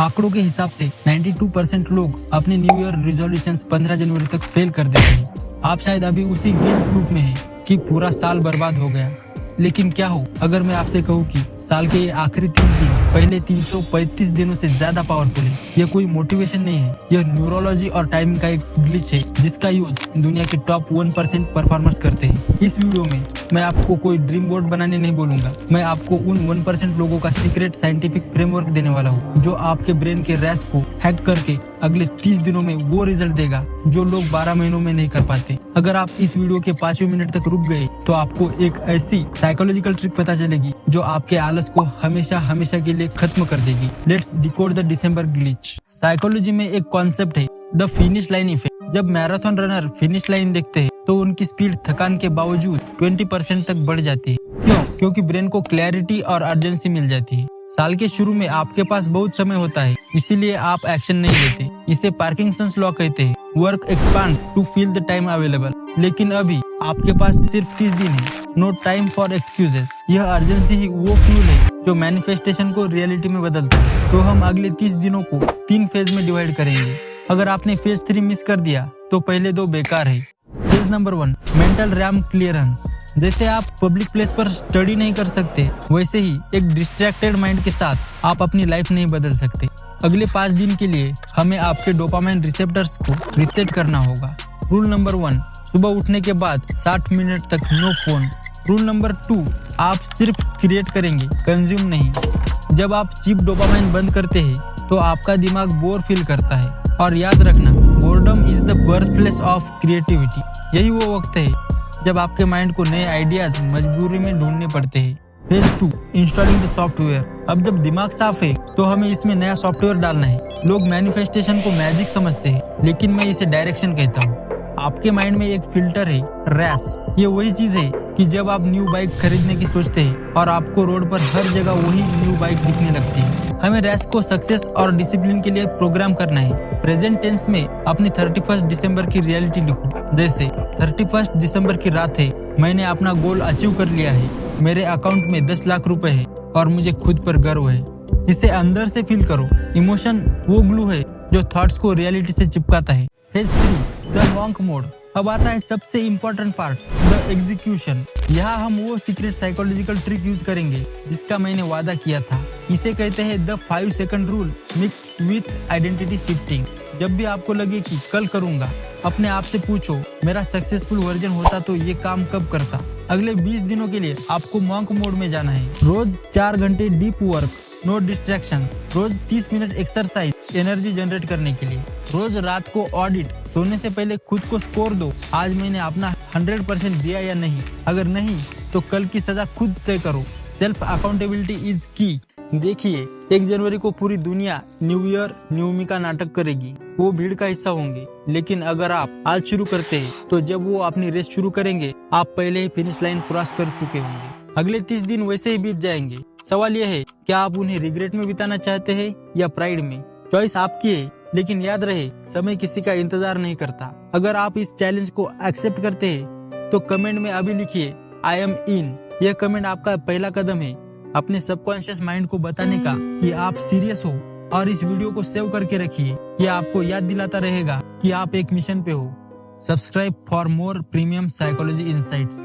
आंकड़ों के हिसाब से 92% लोग अपने न्यू ईयर रिजोल्यूशंस 15 जनवरी तक फेल कर देते हैं। आप शायद अभी उसी गिल्ट लूप में हैं कि पूरा साल बर्बाद हो गया। लेकिन क्या हो अगर मैं आपसे कहूँ कि साल के ये आखिरी 30 दिन पहले 335 दिनों से ज्यादा पावरफुल है। यह कोई मोटिवेशन नहीं है, यह न्यूरोलॉजी और टाइमिंग का एक ग्लिच है जिसका यूज दुनिया के टॉप 1% परफॉर्मर्स करते हैं। इस वीडियो में मैं आपको कोई ड्रीम बोर्ड बनाने नहीं बोलूंगा, मैं आपको उन 1% लोगों का सीक्रेट साइंटिफिक फ्रेमवर्क देने वाला हूँ जो आपके ब्रेन के रैश को हैक करके अगले 30 दिनों में वो रिजल्ट देगा जो लोग 12 महीनों में नहीं कर पाते। अगर आप इस वीडियो के 5वें मिनट तक रुक गए तो आपको एक ऐसी साइकोलॉजिकल ट्रिक पता चलेगी जो आपके आलस को हमेशा हमेशा के लिए खत्म कर देगी। Let's decode the December glitch. Psychology में एक कॉन्सेप्ट है द फिनिश लाइन इफेक्ट। जब मैराथन रनर फिनिश लाइन देखते हैं तो उनकी स्पीड थकान के बावजूद 20% तक बढ़ जाती है। क्यों? क्योंकि ब्रेन को क्लैरिटी और अर्जेंसी मिल जाती है। साल के शुरू में आपके पास बहुत समय होता है, इसीलिए आप एक्शन नहीं लेते। इसे पार्किंसंस लॉ कहते हैं, work expand to fill the time available. लेकिन अभी आपके पास सिर्फ 30 दिन है, नो टाइम फॉर एक्सक्यूजेस। यह अर्जेंसी ही वो फ्यूल है जो मैनिफेस्टेशन को रियलिटी में बदलता है। तो हम अगले 30 दिनों को 3 फेज में डिवाइड करेंगे। अगर आपने फेज 3 मिस कर दिया तो पहले 2 बेकार है। Phase number 1, mental RAM clearance. जैसे आप पब्लिक प्लेस पर स्टडी नहीं कर सकते, वैसे ही एक डिस्ट्रैक्टेड माइंड के साथ आप अपनी लाइफ नहीं बदल सकते। अगले 5 दिन के लिए हमें आपके डोपामाइन रिसेप्टर्स को रीसेट करना होगा। रूल नंबर 1, सुबह उठने के बाद 60 मिनट तक नो फोन। रूल नंबर 2, आप सिर्फ क्रिएट करेंगे, कंज्यूम नहीं। जब आप चीप डोपामाइन बंद करते हैं तो आपका दिमाग बोर फील करता है। और याद रखना, boredom is the birth place of creativity. यही वो वक्त है जब आपके माइंड को नए आइडियाज मजबूरी में ढूंढने पड़ते हैं। Phase 2, installing the software. अब जब दिमाग साफ है तो हमें इसमें नया सॉफ्टवेयर डालना है। लोग मैनिफेस्टेशन को मैजिक समझते हैं, लेकिन मैं इसे डायरेक्शन कहता हूँ। आपके माइंड में एक फिल्टर है, रैश। ये वही चीज है कि जब आप न्यू बाइक खरीदने की सोचते हैं और आपको रोड पर हर जगह वही न्यू बाइक दिखने लगती है। हमें रैश को सक्सेस और डिसिप्लिन के लिए प्रोग्राम करना है। प्रेजेंट टेंस में अपनी 31 दिसंबर की रियलिटी लिखो। जैसे 31 दिसंबर की रात है, मैंने अपना गोल अचीव कर लिया है, मेरे अकाउंट में 10 लाख रुपए है और मुझे खुद पर गर्व है। इसे अंदर से फील करो। इमोशन वो ग्लू है जो थॉट्स को रियलिटी से चिपकाता है। Phase 3, the wonk mode. अब आता है सबसे इम्पोर्टेंट पार्ट, द एग्जीक्यूशन। यहाँ हम वो सीक्रेट साइकोलॉजिकल ट्रिक यूज करेंगे जिसका मैंने वादा किया था। इसे कहते हैं the 5 second rule mix with identity shifting. जब भी आपको लगे कि कल करूंगा, अपने आप से पूछो, मेरा सक्सेसफुल वर्जन होता तो ये काम कब करता। अगले 20 दिनों के लिए आपको मॉन्क मोड में जाना है। रोज 4 घंटे डीप वर्क, नो डिस्ट्रैक्शन। रोज 30 मिनट एक्सरसाइज, एनर्जी जनरेट करने के लिए। रोज रात को ऑडिट, सोने से पहले खुद को स्कोर दो, आज मैंने अपना 100% दिया या नहीं। अगर नहीं तो कल की सजा खुद तय करो। सेल्फ अकाउंटेबिलिटी इज की। देखिए, 1 जनवरी को पूरी दुनिया न्यू ईयर न्यू मी का नाटक करेगी, वो भीड़ का हिस्सा होंगे। लेकिन अगर आप आज शुरू करते हैं तो जब वो अपनी रेस शुरू करेंगे, आप पहले ही फिनिश लाइन क्रॉस कर चुके होंगे। अगले 30 दिन वैसे ही बीत जाएंगे। सवाल यह है, क्या आप उन्हें रिग्रेट में बिताना चाहते हैं या प्राइड में? चॉइस आपकी है, लेकिन याद रहे, समय किसी का इंतजार नहीं करता। अगर आप इस चैलेंज को एक्सेप्ट करते हैं तो कमेंट में अभी लिखिए, आई एम इन। यह कमेंट आपका पहला कदम है अपने सबकॉन्शियस माइंड को बताने का कि आप सीरियस हो। और इस वीडियो को सेव करके रखिए, यह आपको याद दिलाता रहेगा कि आप एक मिशन पे हो। Subscribe for more premium psychology insights.